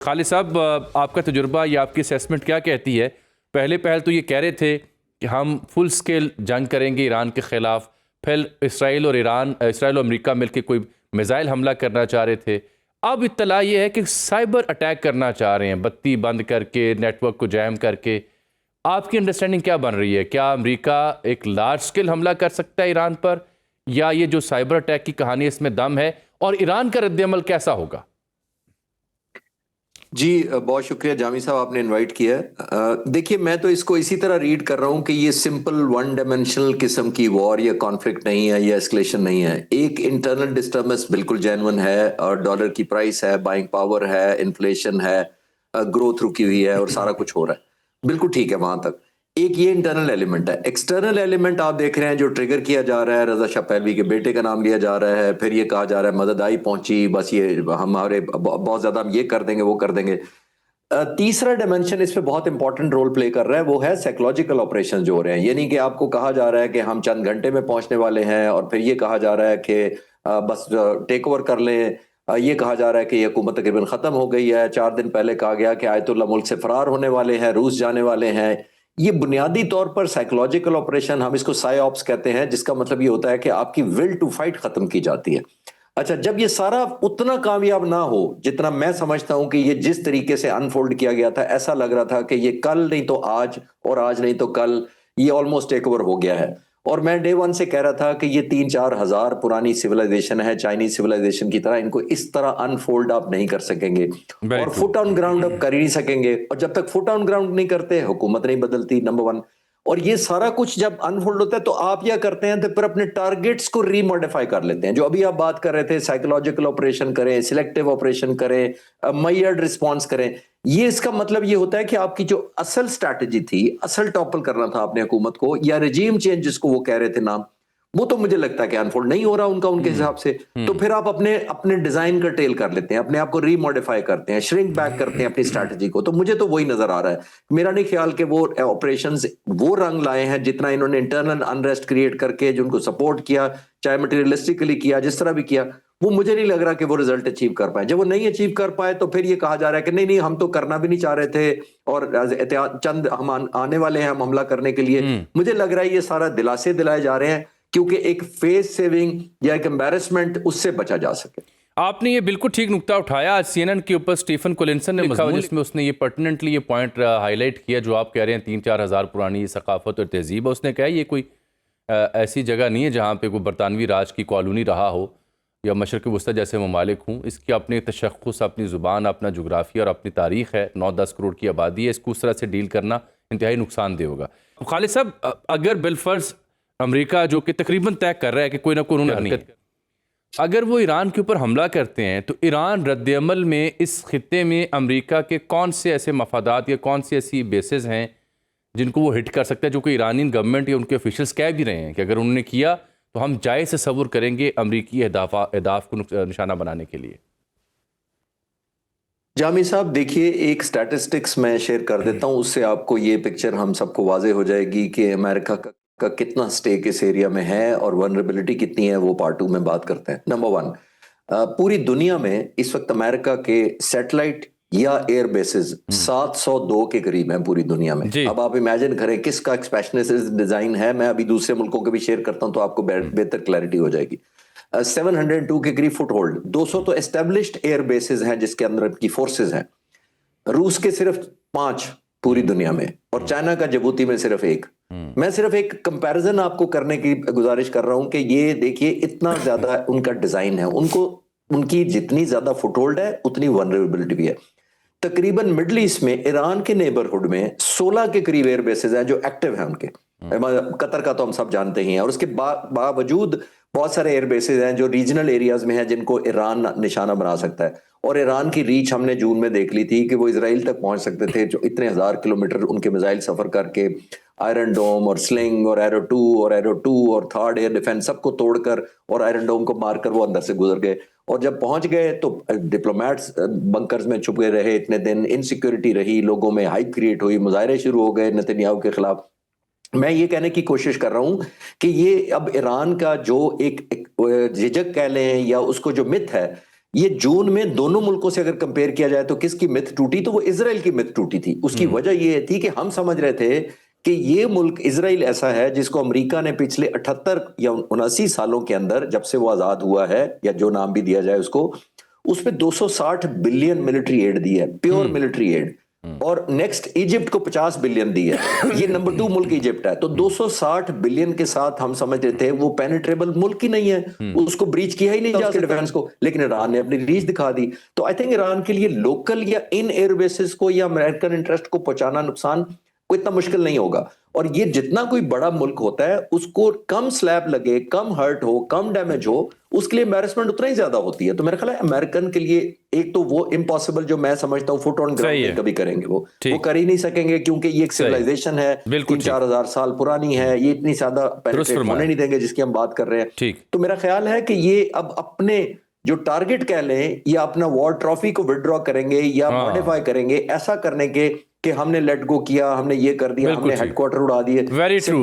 खालिद साहब, आपका तजुर्बा या आपकी असेसमेंट क्या कहती है? पहल तो ये कह रहे थे कि हम फुल स्केल जंग करेंगे ईरान के ख़िलाफ़, फिर इसराइल और अमेरिका मिलकर कोई मिसाइल हमला करना चाह रहे थे। अब इत्तला ये है कि साइबर अटैक करना चाह रहे हैं, बत्ती बंद करके, नेटवर्क को जैम करके। आपकी अंडरस्टैंडिंग क्या बन रही है? क्या अमेरिका एक लार्ज स्केल हमला कर सकता है ईरान पर, या ये जो साइबर अटैक की कहानी इसमें दम है, और ईरान का रद्द-ए-अमल कैसा होगा? जी बहुत शुक्रिया जामी साहब, आपने इनवाइट किया है। देखिए, मैं तो इसको इसी तरह रीड कर रहा हूँ कि ये सिंपल वन डायमेंशनल किस्म की वॉर या कॉन्फ्लिक्ट नहीं है या एस्केलेशन नहीं है। एक इंटरनल डिस्टर्बेंस बिल्कुल जेन्युइन है, और डॉलर की प्राइस है, बाइंग पावर है, इन्फ्लेशन है, ग्रोथ रुकी हुई है और सारा कुछ हो रहा है। बिल्कुल ठीक है वहां तक। एक ये इंटरनल एलिमेंट है। एक्सटर्नल एलिमेंट आप देख रहे हैं जो ट्रिगर किया जा रहा है, रजा शाह पहलवी के बेटे का नाम लिया जा रहा है, फिर ये कहा जा रहा है मदद आई पहुंची, बस ये हमारे बहुत ज्यादा हम ये कर देंगे वो कर देंगे। तीसरा डायमेंशन इस पे बहुत इंपॉर्टेंट रोल प्ले कर रहा है, वो है साइकोलॉजिकल ऑपरेशन जो हो रहे हैं। यानी कि आपको कहा जा रहा है कि हम चंद घंटे में पहुंचने वाले हैं, और फिर ये कहा जा रहा है कि बस टेक ओवर कर लें। ये कहा जा रहा है कि ये हुकूमत तकरीबन खत्म हो गई है। 4 दिन पहले कहा गया कि आयतुल्लाह मुल्क से फरार होने वाले हैं, रूस जाने वाले हैं। ये बुनियादी तौर पर साइकोलॉजिकल ऑपरेशन, हम इसको साइऑप्स कहते हैं, जिसका मतलब ये होता है कि आपकी विल टू फाइट खत्म की जाती है। अच्छा, जब ये सारा उतना कामयाब ना हो जितना मैं समझता हूं कि ये जिस तरीके से अनफोल्ड किया गया था, ऐसा लग रहा था कि ये कल नहीं तो आज, और आज नहीं तो कल, ये ऑलमोस्ट टेक ओवर हो गया है। और मैं डे वन से कह रहा था कि ये 3-4 हजार पुरानी सिविलाइजेशन है, चाइनीज सिविलाइजेशन की तरह। इनको इस तरह अनफोल्ड आप नहीं कर सकेंगे, वेरी और ट्रू। फुट ऑन ग्राउंड आप कर ही नहीं सकेंगे। और जब तक फुट ऑन ग्राउंड नहीं करते, हुकूमत नहीं बदलती, नंबर वन। और ये सारा कुछ जब अनफोल्ड होता है तो आप क्या करते हैं, तो फिर अपने टारगेट्स को रीमॉडिफाई कर लेते हैं। जो अभी आप बात कर रहे थे, साइकोलॉजिकल ऑपरेशन करें, सिलेक्टिव ऑपरेशन करें, मेयर्ड रिस्पॉन्स करें। ये इसका मतलब ये होता है कि आपकी जो असल स्ट्रैटेजी थी, असल टॉपल करना था आपने हुकूमत को, या रिजीम चेंज जिसको वो कह रहे थे नाम, वो तो मुझे लगता है कि अनफोल्ड नहीं हो रहा उनका, उनके हिसाब से। तो फिर आप अपने अपने डिजाइन का टेल कर लेते हैं, अपने आप को रीमॉडिफाई करते हैं, श्रिंक बैक करते हैं अपनी स्ट्रैटेजी को। तो मुझे तो वही नजर आ रहा है। मेरा नहीं ख्याल कि वो ऑपरेशंस वो रंग लाए हैं जितना इन्होंने इंटरनल अनरेस्ट क्रिएट करके जो उनको सपोर्ट किया, चाहे मटेरियलिस्टिकली किया, जिस तरह भी किया, वो मुझे नहीं लग रहा कि वो रिजल्ट अचीव कर पाए। जब वो नहीं अचीव कर पाए तो फिर ये कहा जा रहा है कि नहीं नहीं, हम तो करना भी नहीं चाह रहे थे, और चंद हम आने वाले हैं हम हमला करने के लिए। मुझे लग रहा है ये सारा दिलासे दिलाए जा रहे हैं, क्योंकि एक फेस सेविंग या एक एम्बैरेसमेंट उससे बचा जा सके। आपने ये बिल्कुल ठीक नुक्ता उठाया। आज सीएनएन के ऊपर स्टीफन कोलिंसन ने लिखा, जिसमें उसने ये पर्टिनेंटली ये पॉइंट हाईलाइट किया जो आप कह रहे हैं, 3-4 हज़ार पुरानी सकाफत और तहजीब है। उसने कहा ये कोई ऐसी जगह नहीं है जहाँ पे कोई बरतानवी राज की कॉलोनी रहा हो या मशरक़ वस्ती जैसे ममालिक हूँ। इसकी अपनी तशख़्ख़ुस, अपनी ज़ुबान, अपना जोग्राफिया और अपनी तारीख़ है। 9-10 करोड़ की आबादी है। इसको उस तरह से डील करना इंतहाई नुकसानदेह होगा। खालिद साहब, अगर बिलफर्ज अमेरिका, जो कि तकरीबन तय कर रहा है कि कोई ना कोई उन्होंने हरकत, अगर वो ईरान के ऊपर हमला करते हैं, तो ईरान रद्द-ए-अमल में इस खित्ते में अमेरिका के कौन से ऐसे मफादात या कौन सी ऐसी बेसेस हैं जिनको वो हिट कर सकता है, जो कि ईरानी गवर्नमेंट या उनके ऑफिशियल्स कह भी रहे हैं कि अगर उन्होंने किया तो हम जायज़ तसव्वुर करेंगे अमरीकी अहदाफ को निशाना बनाने के लिए? जामी साहब, देखिए, एक स्टैटिस्टिक्स मैं शेयर कर देता हूं, उससे आपको ये पिक्चर हम सबको वाजे हो जाएगी कि अमेरिका का कितना स्टेक इस एरिया में है और वनरेबिलिटी कितनी है। वो पार्ट 2 में बात करते हैं। नंबर वन, पूरी दुनिया में इस वक्त अमेरिका के सैटेलाइट या एयर बेसिस 702 के करीब हैं पूरी दुनिया में। जी। अब आप इमेजिन करें किसका एक्सपेशनिस्ट डिजाइन है। मैं अभी दूसरे मुल्कों के भी शेयर करता हूं तो आपको बेहतर क्लैरिटी हो जाएगी। 702 के करीब फुट होल्ड, 200 तो एस्टेब्लिश्ड एयर बेसिस हैं जिसके अंदर की फोर्सेस हैं। रूस के सिर्फ 5 पूरी दुनिया में, और चाइना का जिबूती में सिर्फ 1। मैं सिर्फ एक कंपैरिजन आपको करने की गुजारिश कर रहा हूं कि ये देखिए इतना ज्यादा उनका डिजाइन है। उनको, उनकी जितनी ज्यादा फुटहोल्ड है उतनी वनरेबिलिटी भी है। तकरीबन मिडल ईस्ट में ईरान के नेबरहुड में 16 के करीब एयर बेसिस हैं जो एक्टिव हैं उनके। कतर का तो हम सब जानते ही हैं, और उसके बावजूद बहुत सारे एयर बेसिस हैं जो रीजनल एरियाज में हैं जिनको ईरान निशाना बना सकता है। और ईरान की रीच हमने जून में देख ली थी कि वो इसराइल तक पहुंच सकते थे, जो इतने 1000 किलोमीटर उनके मिसाइल सफर करके आयरन डोम और स्लिंग और एरो 2 और थर्ड एयर डिफेंस सबको तोड़कर और आयरन डोम को मारकर वो अंदर से गुजर गए। और जब पहुंच गए तो डिप्लोमेट्स बंकर्स में छुपे रहे इतने दिन, इनसिक्योरिटी रही, लोगों में हाइप क्रिएट हुई, मुजाहरे शुरू हो गए नेतन्याहू के खिलाफ। मैं ये कहने की कोशिश कर रहा हूं कि ये अब ईरान का जो एक झिझक कह लें या उसको जो मिथ है ये जून में दोनों मुल्कों से अगर कंपेयर किया जाए तो किसकी मिथ टूटी, तो वो इजराइल की मिथ टूटी थी। उसकी वजह ये थी कि हम समझ रहे थे कि ये मुल्क इजराइल ऐसा है जिसको अमेरिका ने पिछले 78 या 79 सालों के अंदर, जब से वो आजाद हुआ है या जो नाम भी दिया जाए उसको, उसमें 260 बिलियन मिलिट्री एड दी है, प्योर मिलिट्री एड। और नेक्स्ट इजिप्ट को 50 बिलियन दी है। ये नंबर 2 मुल्क इजिप्ट है। तो 260 बिलियन के साथ हम समझ रहे थे वो पेनिट्रेबल मुल्क ही नहीं है, उसको ब्रीच किया ही नहीं जा सकता डिफेंस को, लेकिन ईरान ने अपनी रीच दिखा दी। तो आई थिंक ईरान के लिए लोकल या इन एयर बेसिस को या अमेरिकन इंटरेस्ट को पहुंचाना नुकसान कोई इतना मुश्किल नहीं होगा। और ये जितना कोई बड़ा मुल्क होता है उसको कम स्लैब लगे, कम हर्ट हो, कम डैमेज हो, उसके लिए एम्बैरेसमेंट उतना ही ज्यादा होती है। तो मेरा ख्याल है अमेरिकन के लिए एक तो वो इम्पॉसिबल जो मैं समझता हूँ फुट ऑन ग्राउंड कभी करेंगे वो कर ही नहीं सकेंगे, क्योंकि ये एक सिविलाइजेशन है 3-4 हजार साल पुरानी है, ये इतनी ज्यादा पेनिट्रेट होने नहीं देंगे जिसकी हम बात कर रहे हैं। तो मेरा ख्याल है कि ये अब अपने जो टारगेट कह लें या अपना वॉर ट्रॉफी को विड्रॉ करेंगे या मॉडिफाई करेंगे, ऐसा करने के कि हमने लेट गो किया, हमने ये कर दिया, हमने हेडक्वार्टर उड़ा दिए। Very true.